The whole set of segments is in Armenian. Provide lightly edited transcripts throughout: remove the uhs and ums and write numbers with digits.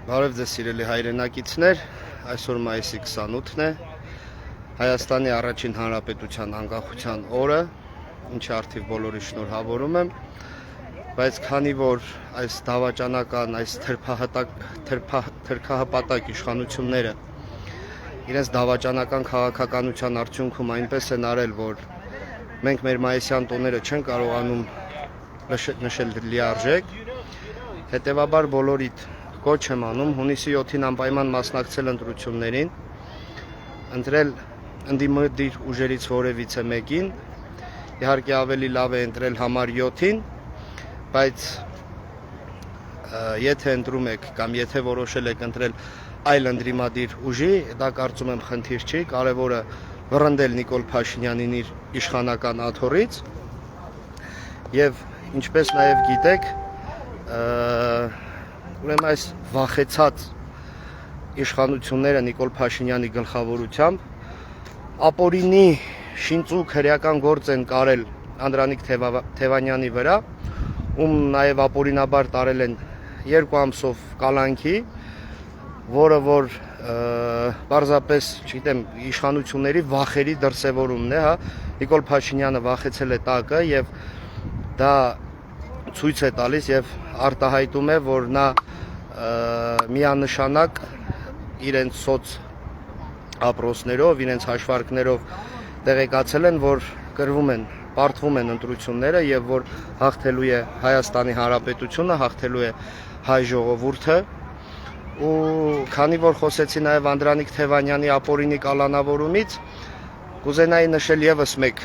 Բարև ձեզ սիրելի հայրենակիցներ, այսօր մայիսի 28-ն է, Հայաստանի առաջին հանրապետության անկախության օրը, ինչի առթիվ բոլորի շնորհավորում եմ, բայց քանի որ այս դավաճանական, այս թրքահպատակ իշխանությունները իրենց դավաճանական քաղաքականության արդյունքում այնպես են արել, որ մենք մեր մայիսյան տոները չեն կարողանում նշել լիարժեք, հետևաբար բոլորիդ կոչ եմ անում հունիսի 7-ին անպայման մասնակցել ընտրություններին, ընտրել ընդդիմադիր ուժերից որևիցե մեկին, իհարկե ավելի լավ է ընտրել համար 7-ին, բայց եթե ընտրում եք կամ եթե որոշել եք ընտրել այլ ընդդիմադիր ուժի, դա կարծում եմ խնդիր չի, կարևորը վռնդել Նիկոլ Փաշինյանին իր իշխանական աթոռից եւ ինչպես նաեւ գիտեք, ուրեմն այս վախեցած իշխանությունները Նիկոլ Փաշինյանի գլխավորությամբ ապօրինի շինծուկ հրեական գործ են կարել Անդրանիկ Թևանյանի վրա, ում նաև ապօրինաբար տարել են 2 ամսով կալանքի, որը որ պարզապես, չգիտեմ, իշխանությունների վախերի դրսևորումն է, հա, Նիկոլ Փաշինյանը վախեցել է տակը եւ դա ցույց է տալիս եւ արտահայտում է, որ նա միանշանակ իրենց սոց ապրոսներով, իրենց հաշվարկներով տեղեկացել են, որ կրվում են, պարտվում են ընտրությունները եւ որ հաղթելու է Հայաստանի Հանրապետությունը, հաղթելու է հայ ժողովուրդը ու քանի որ խոսեցի նաեւ Անդրանիկ Թևանյանի ապօրինի կալանավորումից, կուզենայի նշել եւս մեկ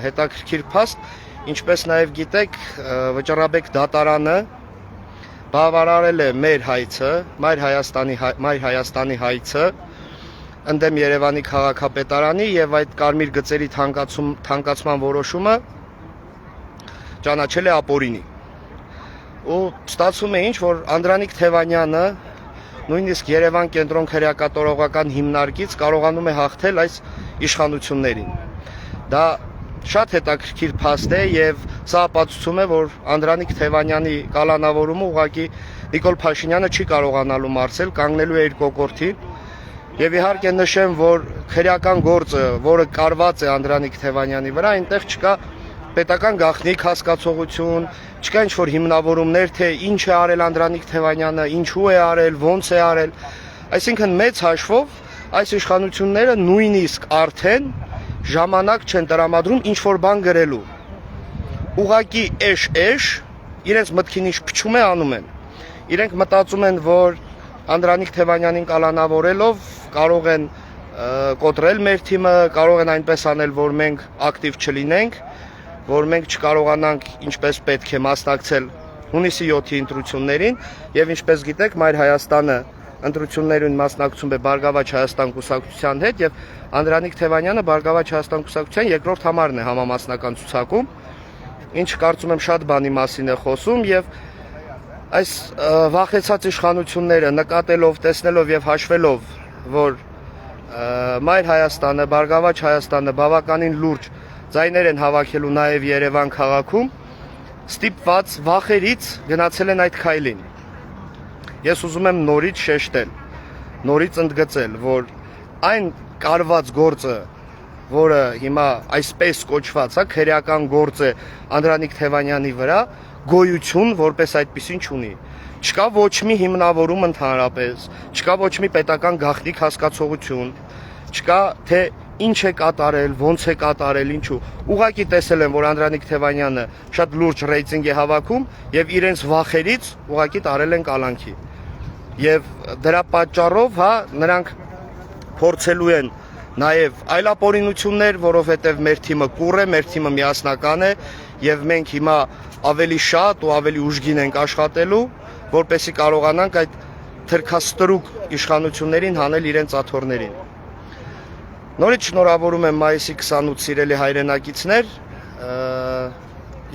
հետաքրքիր փաստ, ինչպես նաեւ գիտեք, Վճռաբեկ դատարանը բավարարել է մեր հայցը, Մայր Հայաստանի հայցը ընդդեմ Երևանի քաղաքապետարանի եւ այդ կարմիր գծերի թանկացման որոշումը ճանաչել է ապօրինի։ Ու ստացվում է ինչ, որ Անդրանիկ Թևանյանը նույնիսկ Երևան կենտրոն քրեակատորողական հիմնարկից կարողանում է հաղթել այս իշխանություններին։ Դա շատ հետաքրքիր փաստ է եւ սա ապացուցում է, որ Անդրանիկ Թևանյանի կալանավորումը ուղղակի Նիկոլ Փաշինյանը չի կարողանալու մարսել, կանգնելու է իր կոկորդին եւ իհարկե նշեմ, որ քրեական գործը, որը կարված է Անդրանիկ Թևանյանի վրա, այնտեղ չկա պետական գաղտնիք հասկացողություն, չկա ինչ-որ հիմնավորումներ, թե ինչ է արել Անդրանիկ Թևանյանը, ինչու է արել, ոնց է արել, այսինքն մեծ հաշվով այս իշխանությունները նույնիսկ արդեն ժամանակ չեն տրամադրում ինչ-որ բան գրելու։ Ուղղակի էշ, իրենց մտքին ինչ փչում է անում են։ Իրենք մտածում են, որ Անդրանիկ Թևանյանին կալանավորելով կարող են կոտրել մեր թիմը, կարող են այնպես անել, որ մենք ակտիվ չլինենք, որ մենք չկարողանանք ինչպես պետք է մասնակցել հունիսի 7-ի ընտրություններին եւ ինչպես գիտեք, Մայր Հայաստանը ընտրություններին մասնակցում է Բարգավաճ Հայաստան կուսակցության հետ եւ Անդրանիկ Թևանյանը Բարգավաճ Հայաստան կուսակցության երկրորդ համարն է համամասնական ցուցակում, ինչը կարծում եմ շատ բանի մասին է խոսում եւ այս վախեցած իշխանությունները նկատելով, տեսնելով եւ հաշվելով, որ Մայր Հայաստանը, Բարգավաճ Հայաստանը բավականին լուրջ ձայներ են հավաքելու նաեւ Երևան քաղաքում, ստիպված վախերից գնացել են այդ քայլին։ Ես ուզում եմ նորից շեշտել, նորից ընդգծել, որ այն կարված գործը, որը հիմա այսպես կոչված է, քրեական գործ է Անդրանիկ Թևանյանի վրա, գոյություն որպես այդպիսին չունի։ Չկա ոչ մի հիմնավորում ընդհանրապես, չկա ոչ մի պետական գաղտնիք հասկացողություն, չկա թե ինչ է կատարել, ոնց է կատարել, ինչու։ Ուղղակի տեսել են, որ Անդրանիկ Թևանյանը շատ լուրջ ռեյտինգ է հավաքում եւ իրենց վախերից ուղղակի տարել են կալանքի։ Եվ դրա պատճառով, հա, նրանք փորձելու են նաեւ այլ ապօրինություններ, որովհետեւ մեր թիմը կուռ է, մեր թիմը միասնական է եւ մենք հիմա ավելի շատ ու ավելի ուժգին ենք աշխատելու, որպեսզի կարողանանք այդ թրքաստրուկ իշխանություններին հանել իրենց աթոռներին։ Նորից շնորհավորում եմ մայիսի 28 սիրելի հայրենակիցներ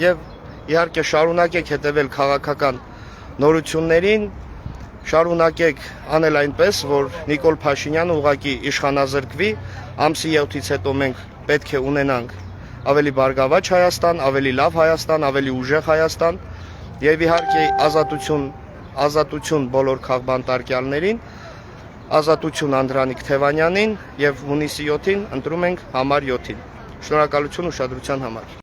եւ իհարկե շարունակեք հետևել քաղաքական նորություններին, շարունակեք անել այնպես, որ Նիկոլ Փաշինյանը ուղղակի իշխանազրկվի, ամսի 7-ից հետո մենք պետք է ունենանք ավելի բարգավաճ Հայաստան, ավելի լավ Հայաստան, ավելի ուժեղ Հայաստան եւ իհարկե ազատություն ազատություն բոլոր քաղբանտարկյալներին, ազատություն Անդրանիկ Թևանյանին եւ հունիսի 7-ին ընտրում ենք համար 7-ին։ Շնորհակալություն ուշադրության համար։